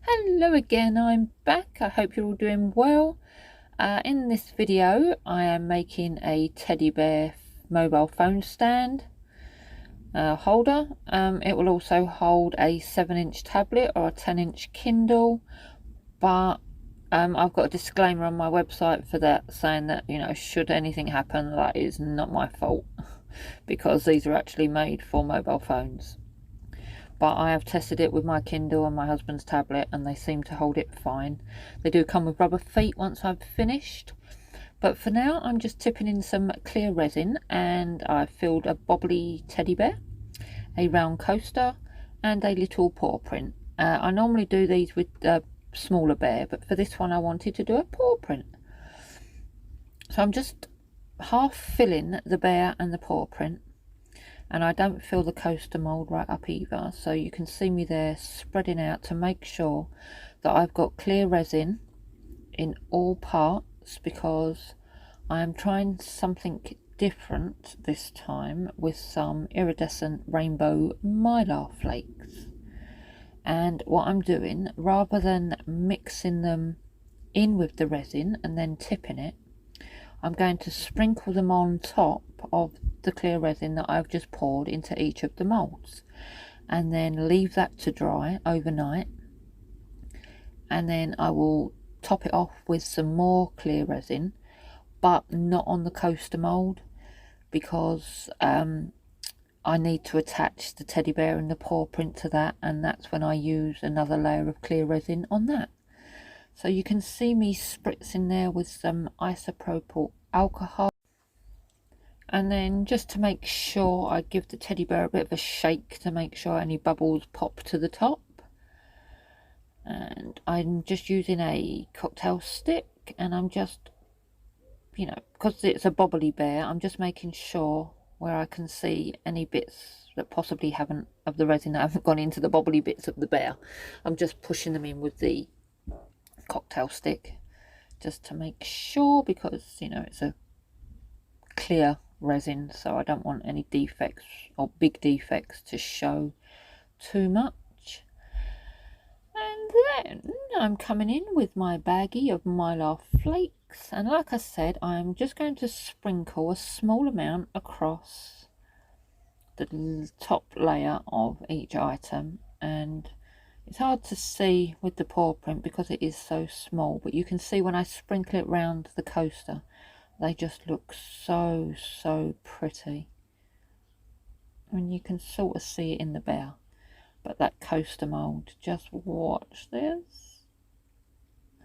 Hello again, I'm back. I hope you're all doing well. In this video I am making a teddy bear mobile phone stand holder. It will also hold a 7-inch tablet or a 10-inch Kindle, but I've got a disclaimer on my website for that, saying that, you know, should anything happen, that is not my fault because these are actually made for mobile phones. But I have tested it with my Kindle and my husband's tablet and they seem to hold it fine. They do come with rubber feet once I've finished. But for now I'm just tipping in some clear resin, and I've filled a bobbly teddy bear, a round coaster and a little paw print. I normally do these with a smaller bear, but for this one I wanted to do a paw print. So I'm just half filling the bear and the paw print. And I don't fill the coaster mould right up either, so you can see me there spreading out to make sure that I've got clear resin in all parts, because I am trying something different this time with some iridescent rainbow mylar flakes. And what I'm doing, rather than mixing them in with the resin and then tipping it, I'm going to sprinkle them on top of the clear resin that I've just poured into each of the moulds, and then leave that to dry overnight, and then I will top it off with some more clear resin, but not on the coaster mould, because I need to attach the teddy bear and the paw print to that, and that's when I use another layer of clear resin on that. So you can see me spritzing there with some isopropyl alcohol. And then, just to make sure, I give the teddy bear a bit of a shake to make sure any bubbles pop to the top. And I'm just using a cocktail stick, and I'm just, you know, because it's a bobbly bear, I'm just making sure where I can see any bits that possibly haven't, of the resin that haven't gone into the bobbly bits of the bear. I'm just pushing them in with the cocktail stick just to make sure, because, you know, it's a clear resin, so I don't want any defects or big defects to show too much. And then I'm coming in with my baggie of mylar flakes, and like I said, I'm just going to sprinkle a small amount across the top layer of each item. And it's hard to see with the paw print because it is so small, but you can see when I sprinkle it round the coaster, they just look so pretty. And you can sort of see it in the bear. But that coaster mould, just watch this.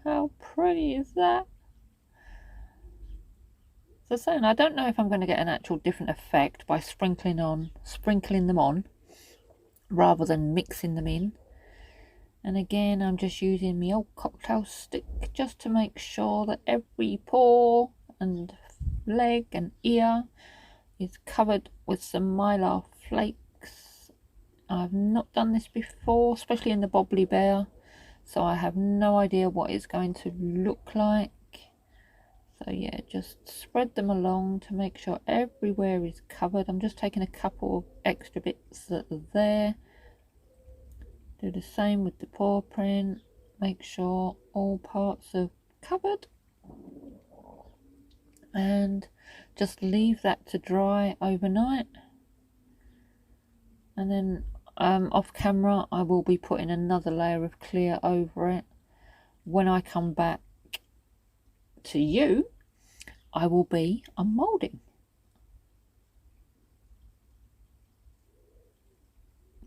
How pretty is that? So saying, I don't know if I'm going to get an actual different effect by sprinkling them on rather than mixing them in. And again, I'm just using my old cocktail stick just to make sure that every paw and leg and ear is covered with some mylar flakes. I've not done this before, especially in the bobbly bear, so I have no idea what it's going to look like. So yeah, just spread them along to make sure everywhere is covered. I'm just taking a couple of extra bits that are there. Do the same with the paw print. Make sure all parts are covered. And just leave that to dry overnight. And then off camera I will be putting another layer of clear over it. When I come back to you, I will be unmoulding.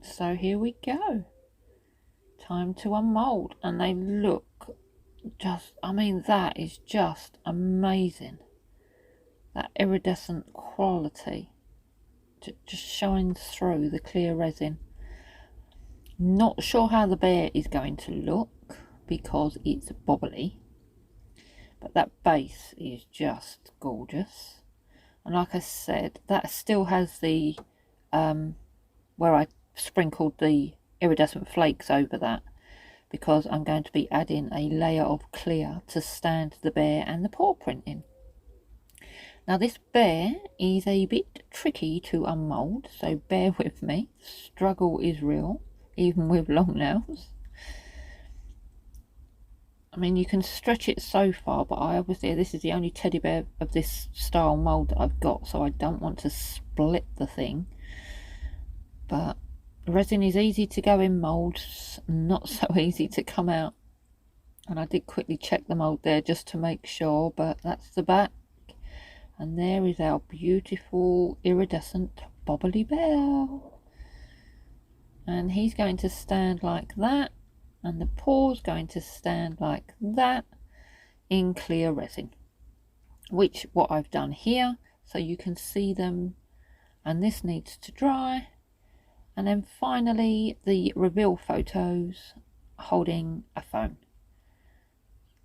So here we go. Time to unmould, and they look just, I mean, that is just amazing. That iridescent quality just shines through the clear resin. Not sure how the bear is going to look because it's bobbly, but that base is just gorgeous. And like I said, that still has the where I sprinkled the iridescent flakes over that, because I'm going to be adding a layer of clear to stand the bear and the paw print in. Now this bear is a bit tricky to unmould, so bear with me. The struggle is real, even with long nails. I mean, you can stretch it so far, but I obviously, this is the only teddy bear of this style mould that I've got, so I don't want to split the thing. But resin is easy to go in moulds, not so easy to come out. And I did quickly check the mould there just to make sure, but that's the back. And there is our beautiful iridescent bobbly bear. And he's going to stand like that, and the paw's going to stand like that in clear resin, which what I've done here, so you can see them. And this needs to dry. And then finally the reveal photos holding a phone.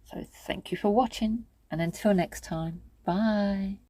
So thank you for watching, and until next time, bye.